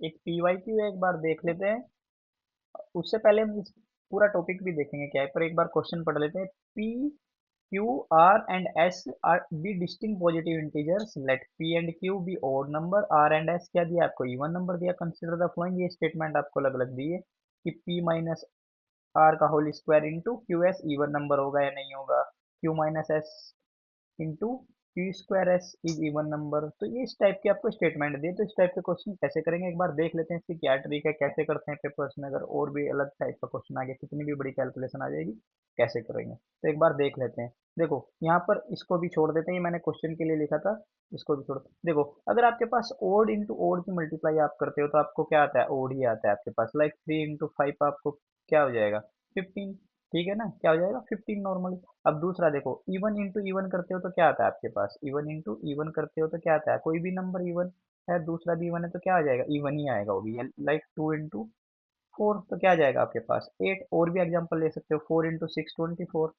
एक पीवाईक्यू एक बार देख लेते हैं। उससे पहले हम इस पूरा टॉपिक भी देखेंगे क्या है, पर एक बार क्वेश्चन पढ़ लेते हैं। P Q R and S are be distinct positive integers, let P and Q be odd number, R and S क्या दिया आपको, इवन नंबर दिया। कंसिडर द फ्लोइंग, ये स्टेटमेंट आपको अलग अलग दिए कि पी माइनस आर का whole square into Q S even number होगा या नहीं होगा, Q minus S into Q square S is even number. तो ये इस टाइप के आपको स्टेटमेंट दिए, तो इस टाइप के क्वेश्चन कैसे करेंगे एक बार देख लेते हैं। इसकी क्या ट्रिक है, कैसे करते हैं पेपर्स में, अगर और भी अलग टाइप का क्वेश्चन आ गया, कितनी भी बड़ी कैलकुलेशन आ जाएगी, कैसे करेंगे तो एक बार देख लेते हैं। देखो यहाँ पर इसको भी छोड़ देते हैं, ये मैंने क्वेश्चन के लिए लिखा था, इसको भी छोड़। देखो अगर आपके पास ओड इंटू ओड की मल्टीप्लाई आप करते हो तो आपको क्या आता है, ओड ही आता है आपके पास। लाइक 3 इंटू 5 आपको क्या हो जाएगा, 15। ठीक है ना, क्या हो जाएगा 15 नॉर्मली। अब दूसरा देखो, इवन इंटू इवन करते हो तो क्या आता है आपके पास, इवन इंटू इवन करते हो तो क्या आता है, कोई भी नंबर इवन है, दूसरा भी इवन है तो क्या आ जाएगा, इवन ही आएगा वो भी। लाइक 2 इंटू 4 तो क्या आ जाएगा आपके पास 8। और भी एग्जांपल ले सकते हो, 4 इंटू 6 24,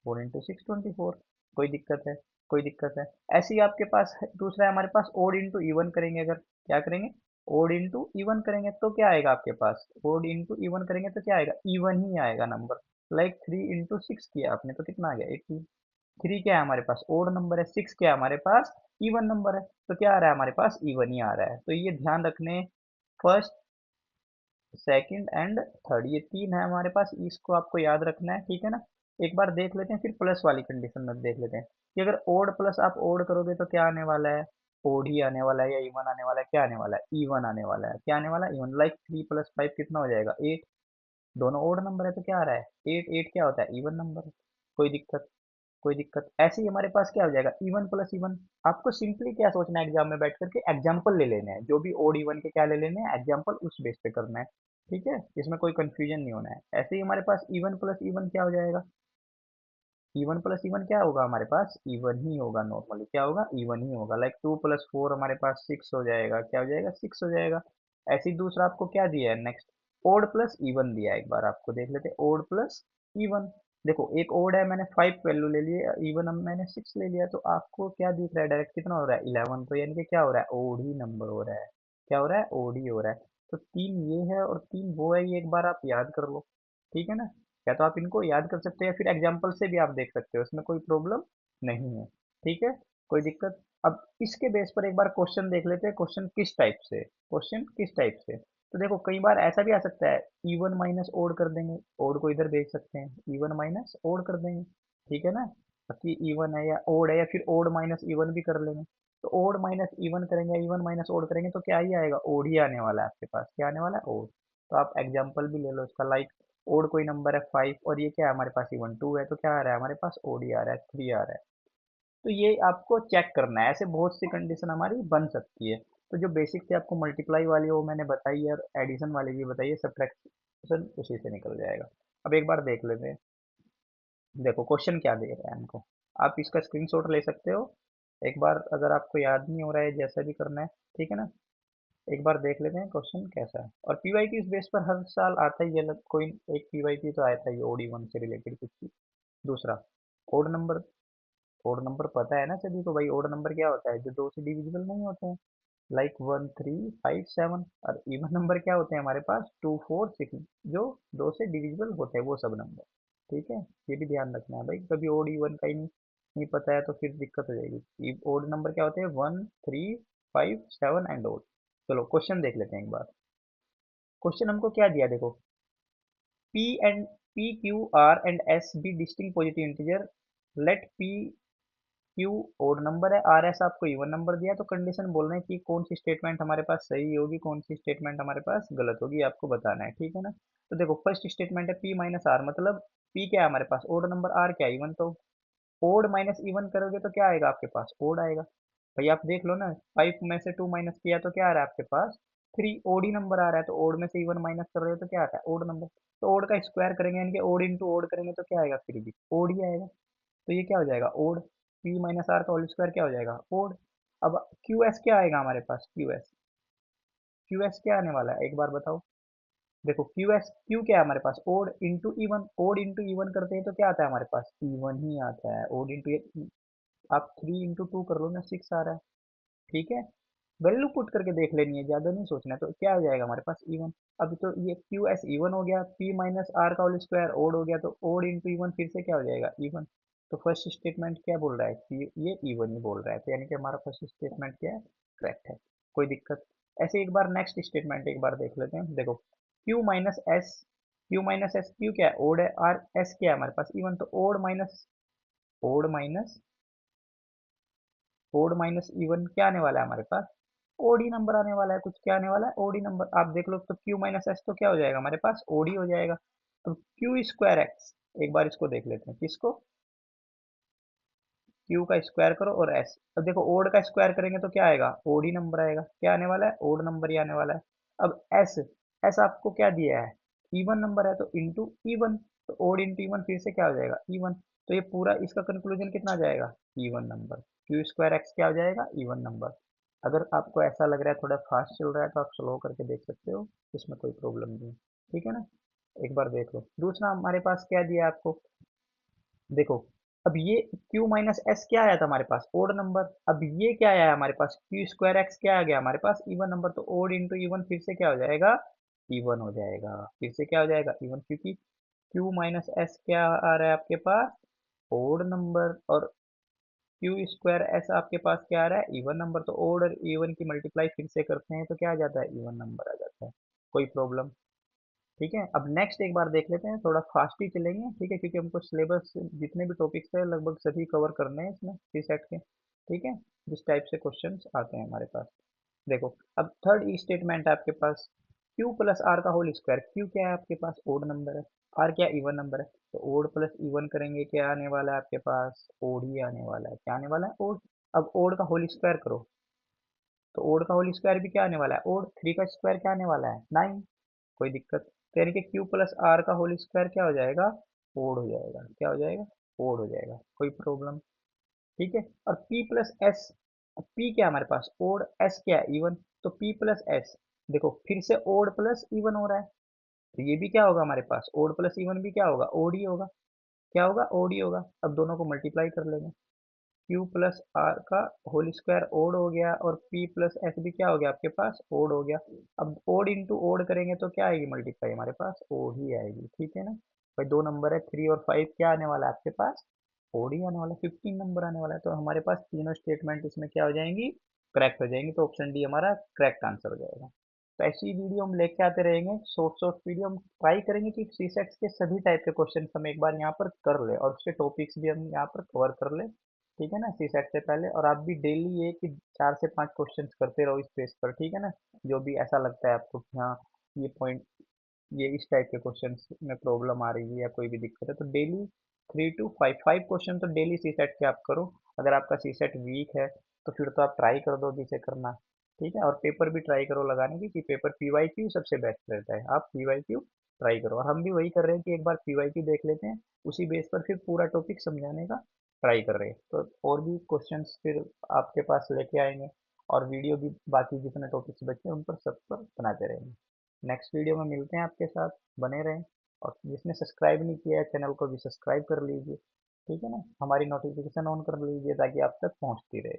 4 इंटू 6 24। कोई दिक्कत है, कोई दिक्कत है। ऐसे ही आपके पास दूसरा है हमारे पास, ओड इंटू इवन करेंगे, अगर क्या करेंगे, ओड इंटू इवन करेंगे तो क्या आएगा आपके पास, ओड इंटू इवन करेंगे तो क्या आएगा, इवन ही आएगा नंबर। लाइक 3 इंटू 6 किया आपने तो कितना आ गया 80। 3 क्या है हमारे पास, ओड नंबर है, 6 क्या है हमारे पास, इवन नंबर है, तो क्या आ रहा है हमारे पास, इवन ही आ रहा है। तो ये ध्यान रखने, फर्स्ट सेकंड एंड थर्ड ये तीन है हमारे पास, इसको आपको याद रखना है, ठीक है ना। एक बार देख लेते हैं, फिर प्लस वाली कंडीशन में देख लेते हैं कि अगर ओड प्लस आप ओड करोगे तो क्या आने वाला है, ओड ही आने वाला है या इवन आने वाला है, क्या आने वाला है, इवन आने वाला है। क्या आने वाला है, इवन। लाइक 3 + 5 कितना हो जाएगा 8, दोनों ओड नंबर है तो क्या आ रहा है 8। 8 क्या होता है, इवन नंबर। कोई दिक्कत, कोई दिक्कत। ऐसे ही हमारे पास क्या हो जाएगा, इवन प्लस इवन। आपको सिंपली क्या सोचना है, एग्जाम में बैठ करके एग्जाम्पल ले लेने हैं, जो भी ओड इवन के क्या ले लेने हैं एग्जाम्पल, उस बेस पे करना है। ठीक है, इसमें कोई कंफ्यूजन नहीं होना है। ऐसे ही हमारे पास इवन प्लस इवन क्या हो जाएगा, इवन प्लस इवन क्या होगा हमारे पास, इवन ही होगा नॉर्मली, क्या होगा, इवन ही होगा। लाइक 2 + 4 हमारे पास 6 हो जाएगा, क्या हो जाएगा, 6 हो जाएगा। ऐसे ही दूसरा आपको क्या दिया है नेक्स्ट, ओड प्लस इवन दिया है, एक बार आपको देख लेते हैं, ओड प्लस इवन। देखो एक ओड है, मैंने 5 वैल्यू ले ली है, इवन हम मैंने 6 ले लिया, तो आपको क्या दिख रहा है डायरेक्ट, कितना हो रहा है 11। तो यानी कि क्या हो रहा है, ओड ही नंबर हो रहा है, क्या हो रहा है, ओड ही हो रहा है। तो 3 ये है और 3 वो है, ये एक बार आप याद कर लो, ठीक है ना। या तो आप इनको याद कर सकते हो या फिर एग्जाम्पल से भी आप देख सकते हो, इसमें कोई प्रॉब्लम नहीं है। ठीक है, कोई दिक्कत। अब इसके बेस पर एक बार क्वेश्चन देख लेते हैं, क्वेश्चन किस टाइप से, क्वेश्चन किस टाइप से। तो देखो कई बार ऐसा भी आ सकता है, इवन माइनस ओड कर देंगे, ओड को इधर भेज सकते हैं, इवन माइनस ओड कर देंगे, ठीक है ना। बाकी इवन है या ओड है, या फिर ओड माइनस इवन भी कर लेंगे। तो ओड माइनस इवन करेंगे, इवन माइनस ओड करेंगे तो क्या ही आएगा, ओड ही आने वाला है आपके पास, क्या आने वाला है, ओड। तो आप एग्जाम्पल भी ले लो इसका। लाइक ओड कोई नंबर है 5 और ये क्या है हमारे पास, इवन 2 है, तो क्या आ रहा है हमारे पास, ओड ही आ रहा है, 3 आ रहा है। तो ये आपको चेक करना है, ऐसे बहुत सी कंडीशन हमारी बन सकती है। तो जो बेसिक से आपको मल्टीप्लाई वाली वो मैंने बताई है, और एडिशन वाली भी बताई है, सब्ट्रैक्शन उसी से निकल जाएगा। अब एक बार देख लेते हैं, देखो क्वेश्चन क्या दे रहा है हमको, आप इसका स्क्रीनशॉट ले सकते हो एक बार, अगर आपको याद नहीं हो रहा है जैसा भी करना है, ठीक है ना। एक बार देख लेते हैं क्वेश्चन कैसा है। और पीवाईक्यू इस बेस पर हर साल आता ही है, अलग कोई एक पीवाईक्यू तो आता ही है ओडी वन से रिलेटेड कुछ भी। दूसरा, ओड नंबर, ओड नंबर पता है ना सभी को भाई, ओड नंबर क्या होता है, जो 2 से डिविजिबल नहीं होते हैं। लाइक 1 3 5 7। और इवन नंबर क्या होते हैं हमारे पास, 2 4 6, जो 2 से डिविजिबल होते हैं वो सब नंबर। ठीक है, ये भी ध्यान रखना है भाई, कभी ओड इवन का ही नहीं पता है तो फिर दिक्कत हो जाएगी। ओड नंबर क्या होते हैं, 1 3 5 7 एंड ओड। चलो क्वेश्चन देख लेते हैं एक बार। क्वेश्चन हमको क्या दिया देखो, P and P Q R and S be distinct positive integer, let P Q odd number है, आर एस आपको इवन नंबर दिया है, तो कंडीशन बोल रहे हैं कि कौन सी स्टेटमेंट हमारे पास सही होगी, कौन सी स्टेटमेंट हमारे पास गलत होगी, आपको बताना है, ठीक है ना। तो देखो फर्स्ट स्टेटमेंट है पी माइनस आर, मतलब पी क्या है हमारे पास ओड नंबर, आर क्या है इवन, तो ओड माइनस इवन करोगे तो क्या आएगा आपके पास, ओड आएगा। भाई आप देख लो ना, 5 में से 2 माइनस किया तो क्या आ रहा है आपके पास, 3। ओड ही नंबर आ रहा है, तो ओड में से इवन माइनस कर रहे हो तो क्या आता है, ओड नंबर। तो ओड का स्क्वायर करेंगे, यानी कि ओड इंटू ओड करेंगे तो क्या आएगा, फिर भी ओड ही आएगा। तो ये क्या हो जाएगा, ओड। पी माइनस आर का होल स्क्वायर क्या हो जाएगा, ओड। अब क्यू एस क्या आएगा हमारे पास, क्यू एस, क्यू एस क्या आने वाला है एक बार बताओ। देखो क्यू एस, क्यू क्या है हमारे पास, odd into even, odd into even करते हैं तो क्या आता है हमारे पास, इवन ही आता है। ओड इंटू, आप 3 इंटू 2 कर लो ना, 6 आ रहा है, ठीक है। वैल्यू पुट करके देख लेनी है, ज़्यादा नहीं सोचना है। तो क्या हो जाएगा हमारे पास इवन। अब तो ये क्यू एस इवन हो गया, पी माइनस आर का होल स्क्वायर ओड हो गया, तो ओड इंटू इवन फिर से क्या हो जाएगा इवन। तो फर्स्ट स्टेटमेंट क्या बोल रहा है कि ये इवन ही बोल रहा है, तो यानी कि हमारा फर्स्ट स्टेटमेंट क्या है, करेक्ट है, कोई दिक्कत। ऐसे एक बार नेक्स्ट स्टेटमेंट एक बार देख लेते हैं। देखो Q minus S, Q minus S, Q क्या है ओड है, आर एस क्या है हमारे पास इवन, तो ओड माइनस इवन क्या आने वाला है हमारे पास, ओडी नंबर आने वाला है। कुछ क्या आने वाला है, ओडी नंबर। आप देख लो तो क्यू माइनस एस तो क्या हो जाएगा हमारे पास, ओडी हो जाएगा। तो क्यू स्क्वायर एक्स, एक बार इसको देख लेते हैं, किसको, क्यू का स्क्वायर करो और एस। अब देखो ओड का स्क्वायर करेंगे तो क्या आएगा, ओडी नंबर आएगा। क्या आने वाला है, ओड नंबर ही आने वाला है। अब एस, एस आपको क्या दिया है, इवन नंबर है, तो इंटू इवन, तो ओड इंटू इवन फिर से क्या हो जाएगा इवन। तो ये पूरा इसका कंक्लूजन कितना आ जाएगा, even number. Q square x क्या हो जाएगा, इवन नंबर। अगर आपको ऐसा लग रहा है थोड़ा फास्ट चल रहा है तो आप स्लो करके देख सकते हो, इसमें कोई प्रॉब्लम नहीं है। ठीक है ना, एक बार देख लो। दूसरा हमारे पास क्या दिया है आपको, देखो अब ये Q माइनस एस क्या आया था हमारे पास, ओड नंबर। अब ये क्या आया है हमारे पास, क्यू स्क्वायर एक्स क्या आ गया हमारे पास, इवन नंबर। तो ओड इंटू इवन फिर से क्या हो जाएगा, इवन हो जाएगा। फिर से क्या हो जाएगा इवन, क्योंकि Q माइनस एस क्या आ रहा है आपके पास, ओड नंबर, और क्यू स्क्वायर एस आपके पास क्या आ रहा है, इवन नंबर। तो ओड और इवन की मल्टीप्लाई फिर से करते हैं तो क्या आ जाता है, इवन नंबर आ जाता है। कोई प्रॉब्लम। ठीक है, अब नेक्स्ट एक बार देख लेते हैं, थोड़ा फास्ट ही चलेंगे, ठीक है, क्योंकि हमको सिलेबस जितने भी टॉपिक्स है लगभग सभी कवर करने हैं इसमें सी सेट के। ठीक है, जिस टाइप से क्वेश्चंस आते हैं हमारे पास। देखो अब थर्ड स्टेटमेंट है आपके पास, क्यू प्लस आर का होल स्क्वायर। क्यू क्या है आपके पास, ओड नंबर है, आर क्या इवन नंबर है, तो ओड प्लस इवन करेंगे क्या आने वाला है आपके पास, ओड ही आने वाला है। क्या आने वाला है, ओड। अब ओड का होल स्क्वायर करो, तो ओड का होल स्क्वायर भी क्या आने वाला है, ओड। थ्री का स्क्वायर क्या आने वाला है, नाइन। कोई दिक्कत। तो यानी कि क्यू प्लस आर का होल स्क्वायर क्या हो जाएगा, ओड हो जाएगा। क्या हो जाएगा, ओड हो जाएगा, कोई प्रॉब्लम। ठीक है, और p प्लस एस, p क्या है हमारे पास, ओड, एस क्या है इवन। तो p प्लस एस, देखो फिर से ओड प्लस इवन हो रहा है, तो ये भी क्या होगा हमारे पास, ओड प्लस इवन भी क्या होगा, ओड ही होगा। क्या होगा, ओड ही होगा। अब दोनों को मल्टीप्लाई कर लेंगे, क्यू प्लस आर का होल स्क्वायर ओड हो गया, और पी प्लस एस भी क्या हो गया आपके पास, ओड हो गया। अब ओड इंटू ओड करेंगे तो क्या आएगी मल्टीप्लाई, हमारे पास ओड ही आएगी। ठीक है ना भाई, दो नंबर है, थ्री और फाइव, क्या आने वाला है आपके पास, ओड ही आने वाला है, 15 नंबर आने वाला है। तो हमारे पास तीनों स्टेटमेंट इसमें क्या हो जाएंगी, करेक्ट हो जाएंगी। तो ऑप्शन डी हमारा करेक्ट आंसर हो जाएगा। तो ऐसी वीडियो हम लेके आते रहेंगे, शॉर्ट शॉर्ट वीडियो। हम ट्राई करेंगे कि सी सेट्स के सभी टाइप के क्वेश्चन हम एक बार यहाँ पर कर ले, और उसके टॉपिक्स भी हम यहाँ पर कवर कर ले। ठीक है ना, सी सेट से पहले। और आप भी डेली ये कि 4 से 5 क्वेश्चंस करते रहो इस पेज पर। ठीक है ना, जो भी ऐसा लगता है आपको कि हाँ ये पॉइंट, ये इस टाइप के क्वेश्चंस में प्रॉब्लम आ रही है या कोई भी दिक्कत है, तो डेली 3 to 5 क्वेश्चन तो डेली सी सेट के आप करो। अगर आपका सी सेट वीक है तो फिर तो आप ट्राई कर दो जिसे करना। ठीक है, और पेपर भी ट्राई करो लगाने की, कि पेपर पीवाईक्यू सबसे बेस्ट रहता है, आप पीवाईक्यू ट्राई करो। और हम भी वही कर रहे हैं कि एक बार पीवाईक्यू देख लेते हैं, उसी बेस पर फिर पूरा टॉपिक समझाने का ट्राई कर रहे हैं। तो और भी क्वेश्चंस फिर आपके पास लेके आएंगे, और वीडियो भी बाकी जितने टॉपिक्स बचे हैं उन पर सब पर बनाते रहेंगे। नेक्स्ट वीडियो में मिलते हैं आपके साथ, बने रहें। और जिसने सब्सक्राइब नहीं किया है चैनल को भी सब्सक्राइब कर लीजिए। ठीक है ना, हमारी नोटिफिकेशन ऑन कर लीजिए ताकि आप तक पहुंचती रहे।